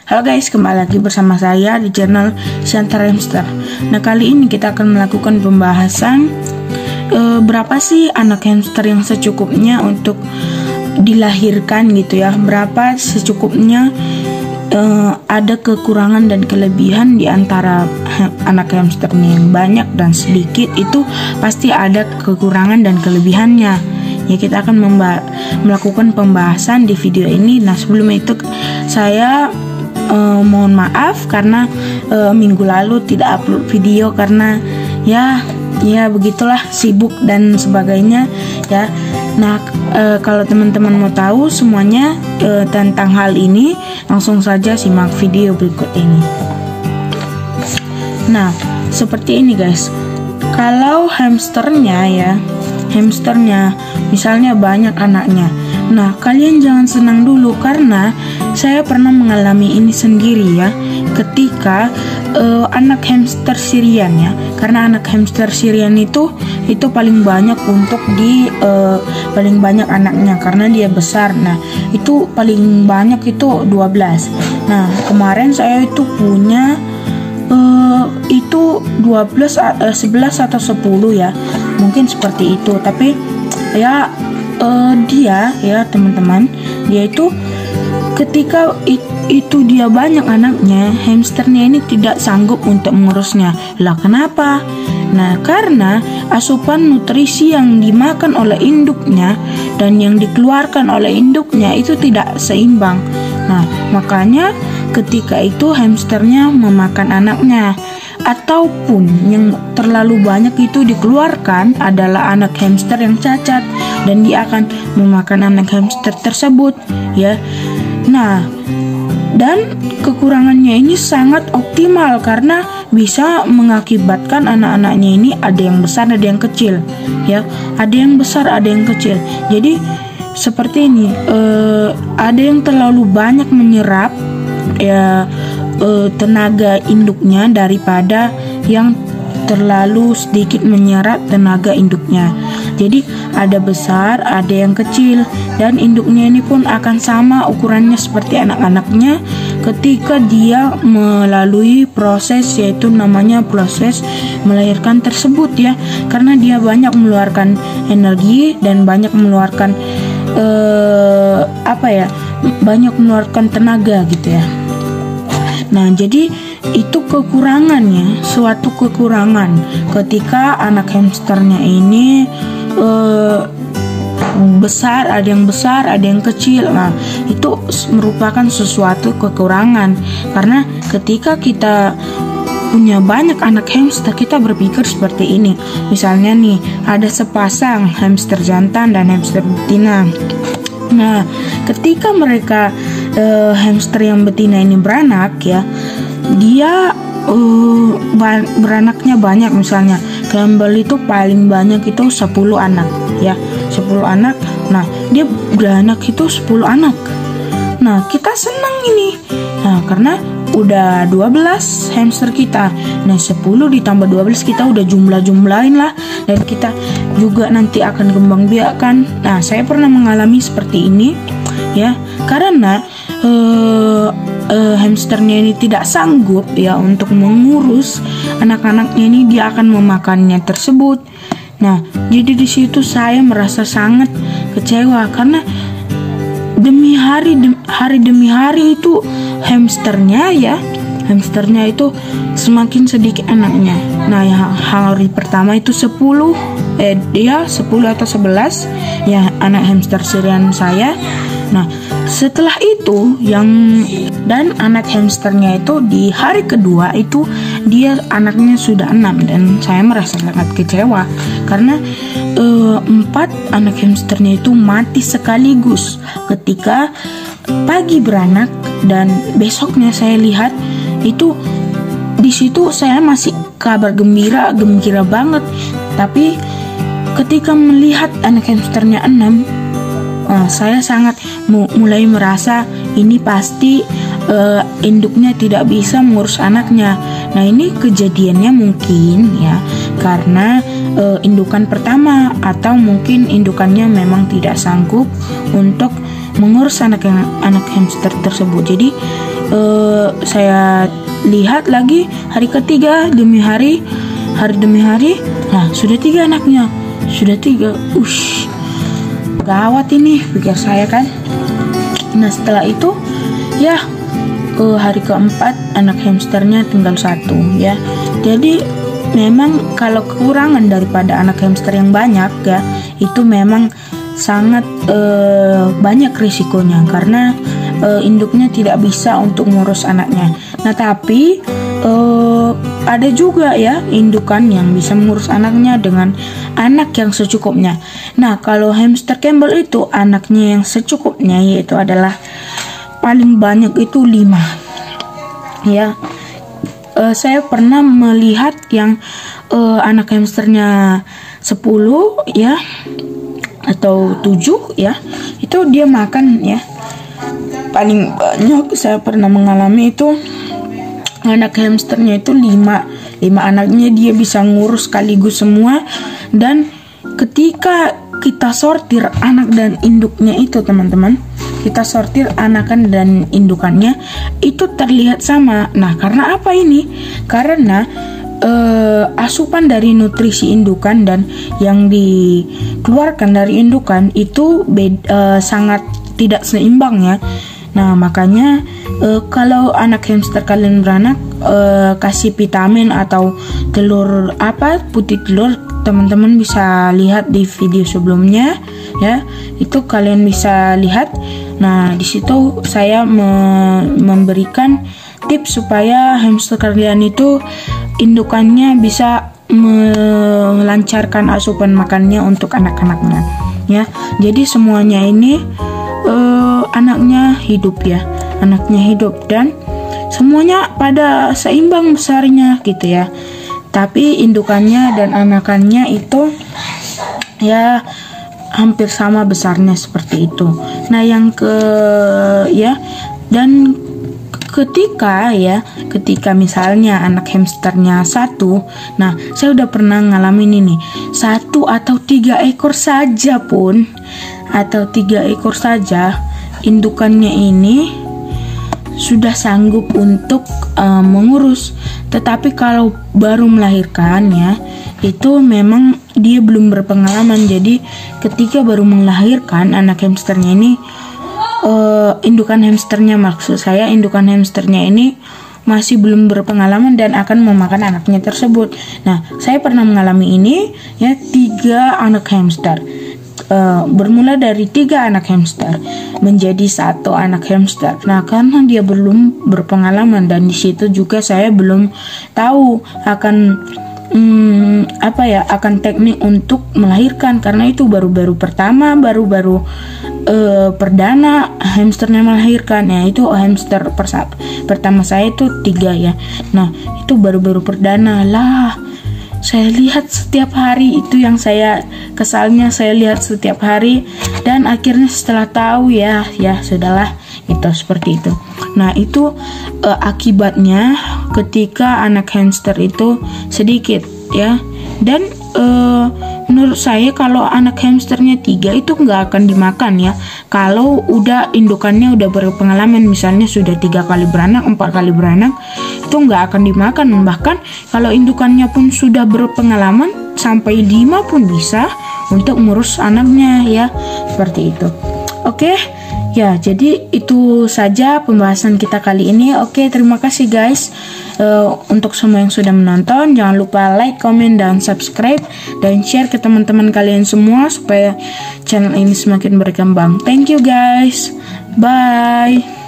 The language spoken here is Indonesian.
Halo guys, kembali lagi bersama saya di channel Siantar Hamster. Nah, kali ini kita akan melakukan pembahasan berapa sih anak hamster yang secukupnya untuk dilahirkan gitu ya. Berapa secukupnya, ada kekurangan dan kelebihan di antara anak hamsternya yang banyak dan sedikit. Itu pasti ada kekurangan dan kelebihannya. Ya, kita akan melakukan pembahasan di video ini. Nah, sebelum itu saya mohon maaf karena minggu lalu tidak upload video karena ya begitulah, sibuk dan sebagainya ya. Nah, kalau teman-teman mau tahu semuanya tentang hal ini, langsung saja simak video berikut ini. Nah, seperti ini guys. Kalau hamsternya misalnya banyak anaknya. Nah, kalian jangan senang dulu karena saya pernah mengalami ini sendiri ya. Ketika anak hamster Syrian ya, karena anak hamster Syrian itu paling banyak untuk paling banyak anaknya karena dia besar. Nah, itu paling banyak itu 12. Nah, kemarin saya itu punya itu 12, 11 atau 10 ya, mungkin seperti itu. Tapi ya dia ya teman-teman, dia itu ketika itu dia banyak anaknya, hamsternya ini tidak sanggup untuk mengurusnya. Lah kenapa? Nah, karena asupan nutrisi yang dimakan oleh induknya dan yang dikeluarkan oleh induknya itu tidak seimbang. Nah, makanya ketika itu hamsternya memakan anaknya, ataupun yang terlalu banyak itu dikeluarkan adalah anak hamster yang cacat dan dia akan memakan anak hamster tersebut ya. Nah, dan kekurangannya ini sangat optimal karena bisa mengakibatkan anak-anaknya ini ada yang besar, ada yang kecil ya. Ada yang besar, ada yang kecil. Jadi seperti ini, ada yang terlalu banyak menyerap ya tenaga induknya daripada yang terlalu sedikit menyerap tenaga induknya. Jadi ada besar, ada yang kecil, dan induknya ini pun akan sama ukurannya seperti anak-anaknya ketika dia melalui proses, yaitu namanya proses melahirkan tersebut ya. Karena dia banyak mengeluarkan energi dan banyak mengeluarkan banyak mengeluarkan tenaga gitu ya. Nah, jadi itu kekurangannya, suatu kekurangan ketika anak hamsternya ini besar, ada yang besar, ada yang kecil. Nah, itu merupakan sesuatu kekurangan karena ketika kita punya banyak anak hamster, kita berpikir seperti ini. Misalnya nih, ada sepasang hamster jantan dan hamster betina. Nah, ketika mereka hamster yang betina ini beranak ya, dia beranaknya banyak. Misalnya Campbell itu paling banyak itu 10 anak ya, 10 anak. Nah, dia beranak itu 10 anak. Nah, kita senang ini. Nah, karena udah 12 hamster kita. Nah, 10 ditambah 12 kita udah jumlahin lah, dan kita juga nanti akan kembang biakan. Nah, saya pernah mengalami seperti ini ya, karena hamsternya ini tidak sanggup ya untuk mengurus anak-anaknya ini, dia akan memakannya tersebut. Nah, jadi di situ saya merasa sangat kecewa karena hari demi hari itu hamsternya itu semakin sedikit anaknya. Nah, hari pertama itu 10 atau 11 ya anak hamster Syrian saya. Nah, setelah itu dan anak hamsternya itu di hari kedua itu dia anaknya sudah 6, dan saya merasa sangat kecewa karena 4 anak hamsternya itu mati sekaligus ketika pagi beranak, dan besoknya saya lihat itu di situ saya masih kabar gembira banget. Tapi ketika melihat anak hamsternya 6, saya sangat mulai merasa ini pasti induknya tidak bisa mengurus anaknya. Nah, ini kejadiannya mungkin ya karena indukan pertama, atau mungkin indukannya memang tidak sanggup untuk mengurus anak hamster tersebut. Jadi saya lihat lagi hari ketiga demi hari demi hari, nah sudah 3 anaknya, sudah 3. Gawat ini, pikir saya kan. Nah setelah itu ya hari keempat anak hamsternya tinggal 1 ya. Jadi memang kalau kekurangan daripada anak hamster yang banyak ya, itu memang sangat banyak risikonya, karena induknya tidak bisa untuk ngurus anaknya. Nah tapi ada juga ya indukan yang bisa mengurus anaknya dengan anak yang secukupnya. Nah kalau hamster Campbell itu anaknya yang secukupnya yaitu adalah paling banyak itu 5 ya. Saya pernah melihat yang anak hamsternya 10 ya atau 7 ya, itu dia makan ya. Paling banyak saya pernah mengalami itu anak hamsternya itu 5 anaknya dia bisa ngurus sekaligus semua. Dan ketika kita sortir anak dan induknya itu teman-teman, kita sortir anakan dan indukannya itu terlihat sama. Nah karena apa ini? Karena asupan dari nutrisi indukan dan yang dikeluarkan dari indukan itu sangat tidak seimbang ya. Nah makanya kalau anak hamster kalian beranak, kasih vitamin atau telur putih telur, teman-teman bisa lihat di video sebelumnya ya, itu kalian bisa lihat. Nah di situ saya memberikan tips supaya hamster kalian itu indukannya bisa melancarkan asupan makannya untuk anak-anaknya ya. Jadi semuanya ini anaknya hidup ya, dan semuanya pada seimbang besarnya gitu ya. Tapi indukannya dan anakannya itu ya hampir sama besarnya seperti itu. Nah yang dan ketika misalnya anak hamsternya 1, nah saya udah pernah ngalamin ini 1 atau 3 ekor saja pun, atau 3 ekor saja indukannya ini sudah sanggup untuk mengurus. Tetapi kalau baru melahirkan ya, itu memang dia belum berpengalaman. Jadi ketika baru melahirkan anak hamsternya ini, indukan hamsternya ini masih belum berpengalaman dan akan memakan anaknya tersebut. Nah saya pernah mengalami ini ya, 3 anak hamster. Bermula dari 3 anak hamster menjadi 1 anak hamster. Nah karena dia belum berpengalaman dan di situ juga saya belum tahu akan akan teknik untuk melahirkan, karena itu baru-baru perdana hamsternya melahirkan ya. Itu hamster pertama saya itu 3 ya. Nah itu baru-baru perdana lah. Saya lihat setiap hari, itu yang saya kesalnya, saya lihat setiap hari. Dan akhirnya setelah tahu ya sudahlah gitu, seperti itu. Nah itu akibatnya ketika anak hamster itu sedikit ya. Dan menurut saya kalau anak hamsternya 3 itu nggak akan dimakan ya. Kalau udah indukannya udah berpengalaman, misalnya sudah 3 kali beranak, 4 kali beranak, itu nggak akan dimakan. Bahkan kalau indukannya pun sudah berpengalaman sampai 5 pun bisa untuk ngurus anaknya ya, seperti itu. Oke ya, jadi itu saja pembahasan kita kali ini. Oke, terima kasih guys untuk semua yang sudah menonton. Jangan lupa like, comment, dan subscribe, dan share ke teman-teman kalian semua supaya channel ini semakin berkembang. Thank you guys, bye.